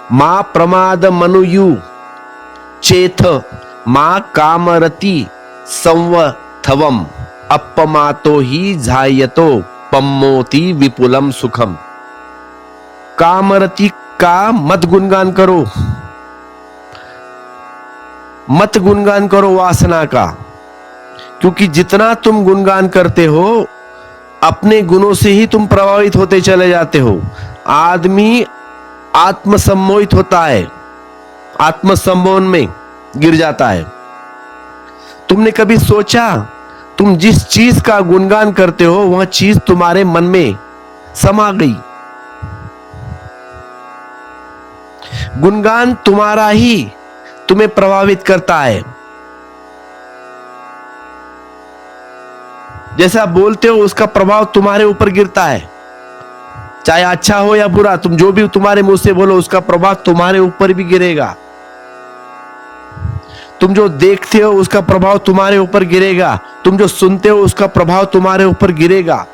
मा प्रमाद मनुयु चेथ मा कामरति संवथवम अपमातो ही झायतो पम्मोति विपुलम सुखम। कामरति का मत गुणगान करो, मत गुणगान करो वासना का, क्योंकि जितना तुम गुणगान करते हो अपने गुणों से ही तुम प्रभावित होते चले जाते हो। आदमी आत्मसम्मोहित होता है, आत्मसम्मोहन में गिर जाता है। तुमने कभी सोचा तुम जिस चीज का गुणगान करते हो वह चीज तुम्हारे मन में समा गई। गुणगान तुम्हारा ही तुम्हें प्रभावित करता है। जैसा बोलते हो उसका प्रभाव तुम्हारे ऊपर गिरता है, चाहे अच्छा हो या बुरा। तुम जो भी तुम्हारे मुंह से बोलो उसका प्रभाव तुम्हारे ऊपर भी गिरेगा। तुम जो देखते हो उसका प्रभाव तुम्हारे ऊपर गिरेगा। तुम जो सुनते हो उसका प्रभाव तुम्हारे ऊपर गिरेगा।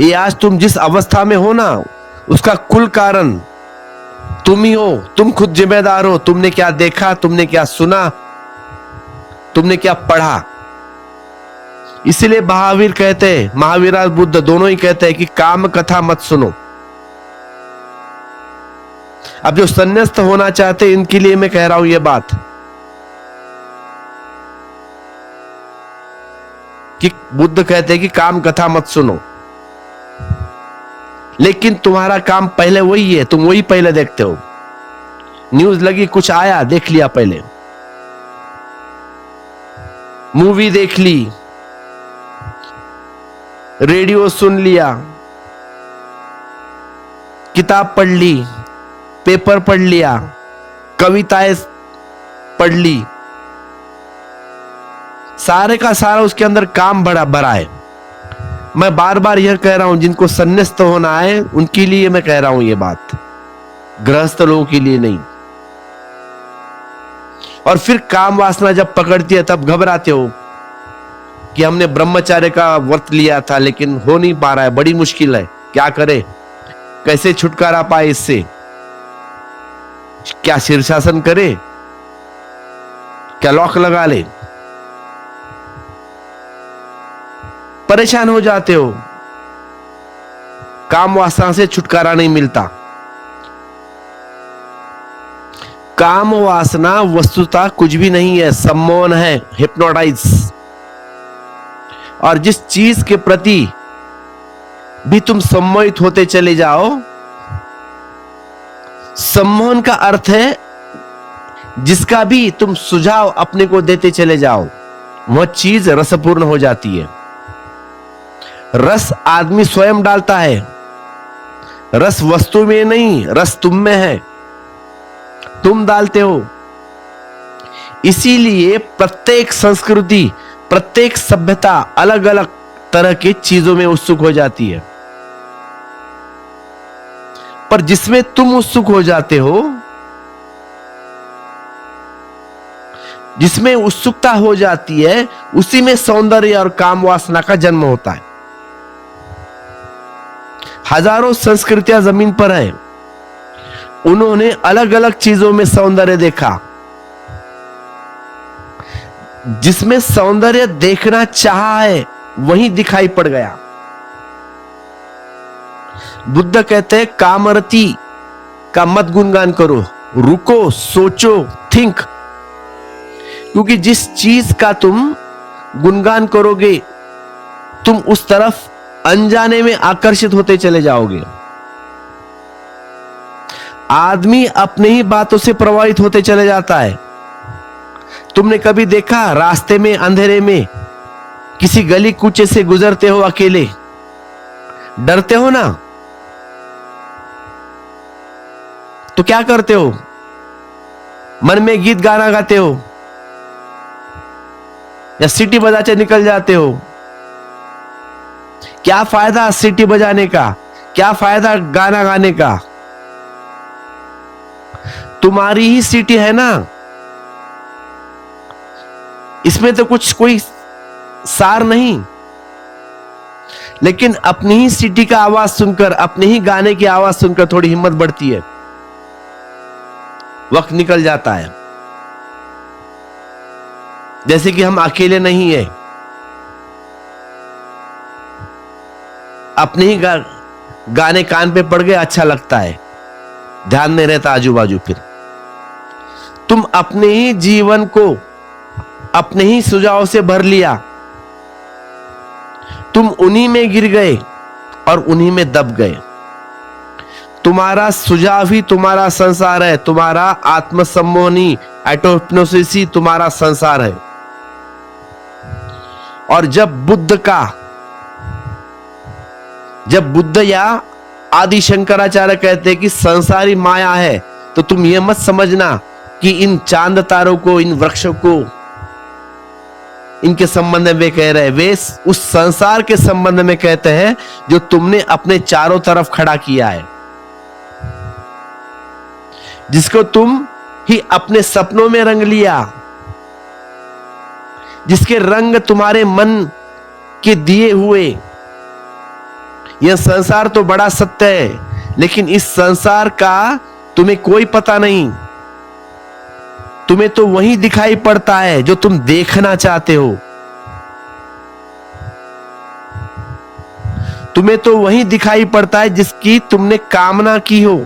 ये आज तुम जिस अवस्था में हो ना उसका कुल कारण तुम ही हो। तुम खुद जिम्मेदार हो। तुमने क्या देखा, तुमने क्या सुना, तुमने क्या पढ़ा। इसलिए महावीर कहते हैं, महावीर और बुद्ध दोनों ही कहते हैं कि काम कथा मत सुनो। अब जो संन्यास्त होना चाहते हैं इनके लिए मैं कह रहा हूं ये बात कि बुद्ध कहते हैं कि काम कथा मत सुनो, लेकिन तुम्हारा काम पहले वही है, तुम वही पहले देखते हो। न्यूज लगी, कुछ आया, देख लिया, पहले मूवी देख ली, रेडियो सुन लिया, किताब पढ़ ली, पेपर पढ़ लिया, कविताएं पढ़ ली, सारे का सारा उसके अंदर काम भरा है। मैं बार बार यह कह रहा हूं जिनको संन्यास्त होना है उनके लिए मैं कह रहा हूं ये बात, गृहस्थ लोगों के लिए नहीं। और फिर काम वासना जब पकड़ती है तब घबराते हो कि हमने ब्रह्मचार्य का व्रत लिया था लेकिन हो नहीं पा रहा है, बड़ी मुश्किल है, क्या करे, कैसे छुटकारा पाए इससे, क्या शीर्षासन करे, क्या लॉक लगा ले, परेशान हो जाते हो। काम वासना से छुटकारा नहीं मिलता। काम वासना वस्तुतः कुछ भी नहीं है, सम्मोहन है, हिप्नोटाइज। और जिस चीज के प्रति भी तुम सम्मोहित होते चले जाओ, सम्मोहन का अर्थ है जिसका भी तुम सुझाव अपने को देते चले जाओ वह चीज रसपूर्ण हो जाती है। रस आदमी स्वयं डालता है, रस वस्तु में नहीं, रस तुम में है, तुम डालते हो। इसीलिए प्रत्येक संस्कृति, प्रत्येक सभ्यता अलग अलग तरह की चीजों में उत्सुक हो जाती है, पर जिसमें तुम उत्सुक हो जाते हो, जिसमें उत्सुकता हो जाती है, उसी में सौंदर्य और काम वासना का जन्म होता है। हजारों संस्कृतियां जमीन पर है, उन्होंने अलग अलग चीजों में सौंदर्य देखा। जिसमें सौंदर्य देखना चाहा है वही दिखाई पड़ गया। बुद्ध कहते हैं कामरति का मत गुणगान करो, रुको, सोचो, थिंक, क्योंकि जिस चीज का तुम गुणगान करोगे तुम उस तरफ अनजाने में आकर्षित होते चले जाओगे। आदमी अपने ही बातों से प्रभावित होते चले जाता है। तुमने कभी देखा रास्ते में अंधेरे में किसी गली कूचे से गुजरते हो अकेले, डरते हो ना, तो क्या करते हो? मन में गीत गाना गाते हो या सीटी बजाते निकल जाते हो। क्या फायदा सीटी बजाने का, क्या फायदा गाना गाने का? तुम्हारी ही सीटी है ना, इसमें तो कुछ कोई सार नहीं। लेकिन अपनी ही सीटी का आवाज सुनकर, अपने ही गाने की आवाज सुनकर थोड़ी हिम्मत बढ़ती है। वक्त निकल जाता है। जैसे कि हम अकेले नहीं है, अपने ही गाने कान पे पड़ गए, अच्छा लगता है, ध्यान नहीं रहता आजू बाजू। फिर तुम अपने ही जीवन को अपने ही सुझाव से भर लिया, तुम उन्हीं में गिर गए और उन्हीं में दब गए। तुम्हारा सुझाव ही तुम्हारा संसार है, तुम्हारा आत्मसम्मोहनी ऑटोहिप्नोसिस ही तुम्हारा संसार है। और जब बुद्ध या आदि शंकराचार्य कहते हैं कि संसारी माया है, तो तुम यह मत समझना कि इन चांद तारों को, इन वृक्षों को, इनके संबंध में वे कह रहे, वे उस संसार के संबंध में कहते हैं जो तुमने अपने चारों तरफ खड़ा किया है, जिसको तुम ही अपने सपनों में रंग लिया, जिसके रंग तुम्हारे मन के दिए हुए। यह संसार तो बड़ा सत्य है, लेकिन इस संसार का तुम्हें कोई पता नहीं। तुम्हें तो वही दिखाई पड़ता है जो तुम देखना चाहते हो, तुम्हें तो वही दिखाई पड़ता है जिसकी तुमने कामना की हो।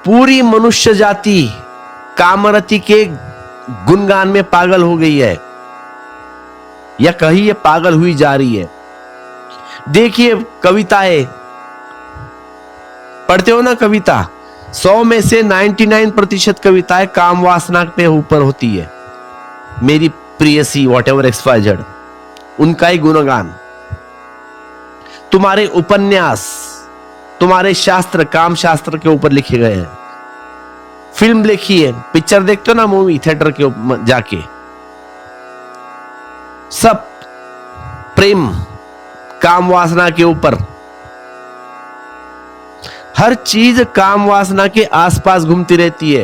पूरी मनुष्य जाति कामरति के गुणगान में पागल हो गई है, या कहिए पागल हुई जा रही है। देखिए कविताएं पढ़ते हो ना, कविता 100 में से 99% कविताएं काम वासना पे ऊपर होती है। मेरी प्रियसी व्हाटएवर XYZ, उनका ही गुणगान। तुम्हारे उपन्यास, तुम्हारे शास्त्र काम शास्त्र के ऊपर लिखे गए हैं। फिल्म लिखी है, पिक्चर देखते हो ना मूवी थिएटर के ऊपर जाके, सब प्रेम काम वासना के ऊपर। हर चीज काम वासना के आसपास घूमती रहती है।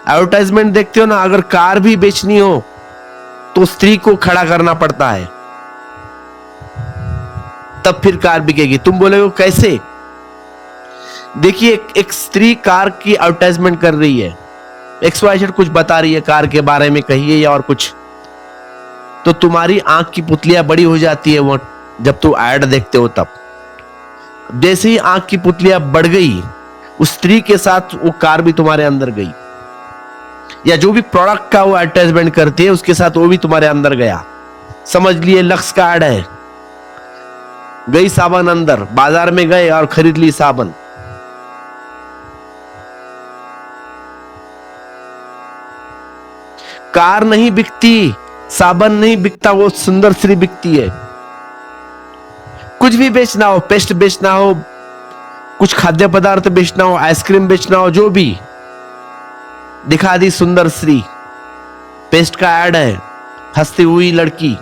एडवर्टाइजमेंट देखते हो ना, अगर कार भी बेचनी हो तो स्त्री को खड़ा करना पड़ता है, तब फिर कार बिकेगी। तुम बोलोगे कैसे? देखिए एक स्त्री कार की एडवर्टाइजमेंट कर रही है, XYZ कुछ बता रही है कार के बारे में, कहिए या और कुछ, तो तुम्हारी आंख की पुतलियां बड़ी हो जाती है वो जब तुम ऐड देखते हो। तब जैसे ही आंख की पुतलियां बढ़ गई, उस स्त्री के साथ वो कार भी तुम्हारे अंदर गई, या जो भी प्रोडक्ट का वो एडवर्टाइजमेंट करती है उसके साथ वो भी तुम्हारे अंदर गया। समझ लिए लक्स का ऐड है, गई साबन अंदर, बाजार में गए और खरीद ली साबन। कार नहीं बिकती, साबन नहीं बिकता, वो सुंदर स्त्री बिकती है। कुछ भी बेचना हो, पेस्ट बेचना हो, कुछ खाद्य पदार्थ बेचना हो, आइसक्रीम बेचना हो, जो भी, दिखा दी सुंदर स्त्री। पेस्ट का ऐड है, हंसती हुई लड़की,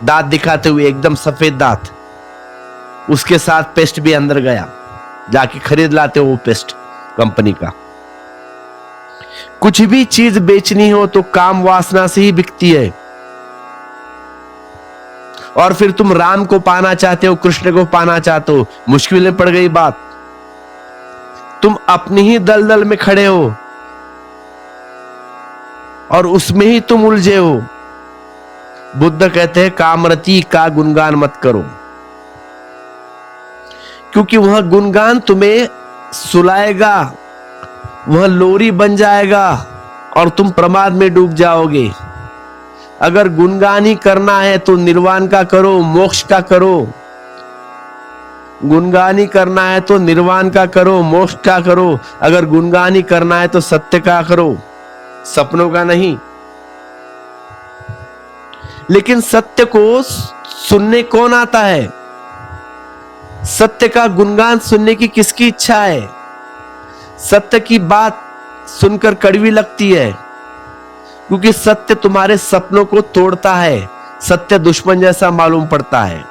दांत दिखाते हुए, एकदम सफेद दांत, उसके साथ पेस्ट भी अंदर गया, जाके खरीद लाते हो वो पेस्ट कंपनी का। कुछ भी चीज बेचनी हो तो काम वासना से ही बिकती है। और फिर तुम राम को पाना चाहते हो, कृष्ण को पाना चाहते हो, मुश्किल में पड़ गई बात। तुम अपनी ही दलदल में खड़े हो और उसमें ही तुम उलझे हो। बुद्ध कहते हैं कामरति का गुणगान मत करो, क्योंकि वह गुणगान तुम्हें सुलाएगा, वह लोरी बन जाएगा और तुम प्रमाद में डूब जाओगे। अगर गुणगान ही करना है तो निर्वाण का करो, मोक्ष का करो। गुणगान ही करना है तो निर्वाण का करो, मोक्ष का करो। अगर गुणगान ही करना है तो सत्य का करो, सपनों का नहीं। लेकिन सत्य को सुनने कौन आता है? सत्य का गुणगान सुनने की किसकी इच्छा है? सत्य की बात सुनकर कड़वी लगती है, क्योंकि सत्य तुम्हारे सपनों को तोड़ता है। सत्य दुश्मन जैसा मालूम पड़ता है।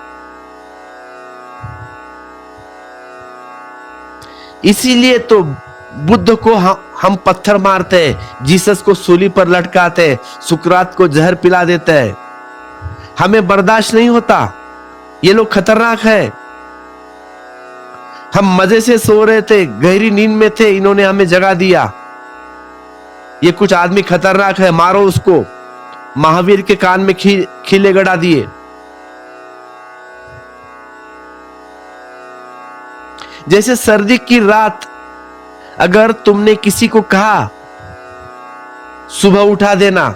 इसीलिए तो बुद्ध को हम पत्थर मारते हैं, जीसस को सूली पर लटकाते हैं, सुकरात को जहर पिला देते हैं। हमें बर्दाश्त नहीं होता, ये लोग खतरनाक है। हम मजे से सो रहे थे, गहरी नींद में थे, इन्होंने हमें जगा दिया। ये कुछ आदमी खतरनाक है, मारो उसको। महावीर के कान में खीले गड़ा दिए। जैसे सर्दी की रात अगर तुमने किसी को कहा सुबह उठा देना,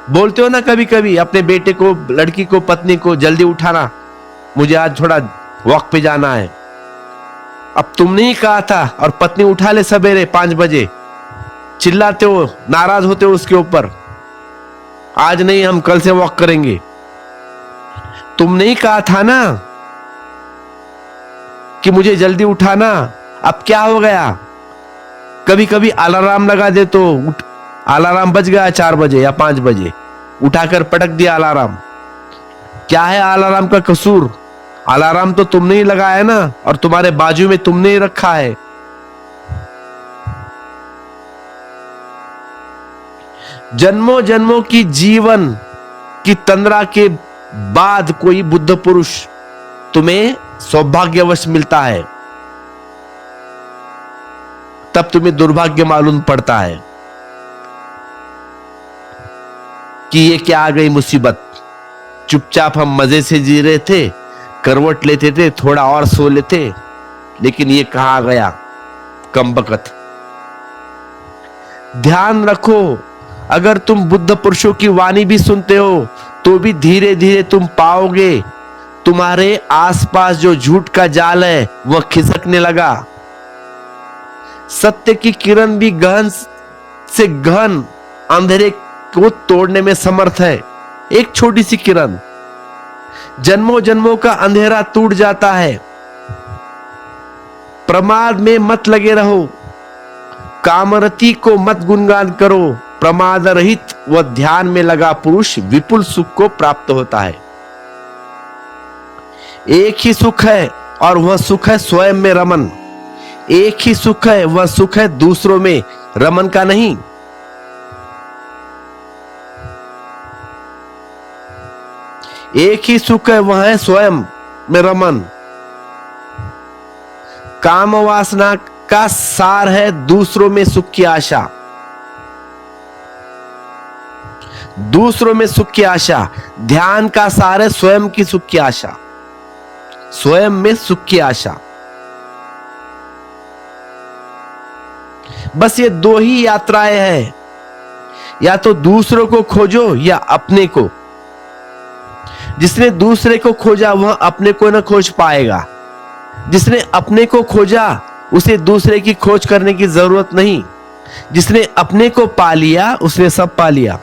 बोलते हो ना कभी कभी अपने बेटे को, लड़की को, पत्नी को, जल्दी उठाना, मुझे आज थोड़ा वॉक पे जाना है। अब तुमने ही कहा था और पत्नी उठा ले सवेरे 5 बजे, चिल्लाते हो, नाराज होते हो उसके ऊपर, आज नहीं हम कल से वॉक करेंगे। तुमने ही कहा था ना कि मुझे जल्दी उठाना, अब क्या हो गया? कभी कभी अलार्म लगा दे तो अलार्म बज गया 4 बजे या 5 बजे, उठाकर पटक दिया अलार्म। क्या है अलार्म का कसूर? अलार्म तो तुमने ही लगाया ना, और तुम्हारे बाजू में तुमने ही रखा है। जन्मों जन्मों की जीवन की तंद्रा के बाद कोई बुद्ध पुरुष तुम्हें सौभाग्यवश मिलता है, तब तुम्हें दुर्भाग्य मालूम पड़ता है कि ये क्या आ गई मुसीबत। चुपचाप हम मजे से जी रहे थे, करवट लेते थे, थोड़ा और सो लेते, लेकिन ये कहां आ गया कमबख्त। ध्यान रखो, अगर तुम बुद्ध पुरुषों की वाणी भी सुनते हो तो भी धीरे धीरे तुम पाओगे तुम्हारे आसपास जो झूठ का जाल है वह खिसकने लगा। सत्य की किरण भी गहन से गहन अंधेरे को तोड़ने में समर्थ है। एक छोटी सी किरण, जन्मों जन्मों का अंधेरा टूट जाता है। प्रमाद में मत लगे रहो, कामरती को मत गुणगान करो। प्रमाद रहित व ध्यान में लगा पुरुष विपुल सुख को प्राप्त होता है। एक ही सुख है और वह सुख है स्वयं में रमन। एक ही सुख है, वह सुख है दूसरों में रमन का नहीं। एक ही सुख है, वह है स्वयं में रमन। काम वासना का सार है दूसरों में सुख की आशा। दूसरों में सुख की आशा। ध्यान का सार है स्वयं की सुख की आशा, स्वयं में सुख की आशा। बस ये 2 ही यात्राएं हैं, या तो दूसरों को खोजो या अपने को। जिसने दूसरे को खोजा वह अपने को न खोज पाएगा। जिसने अपने को खोजा उसे दूसरे की खोज करने की जरूरत नहीं। जिसने अपने को पा लिया उसने सब पा लिया।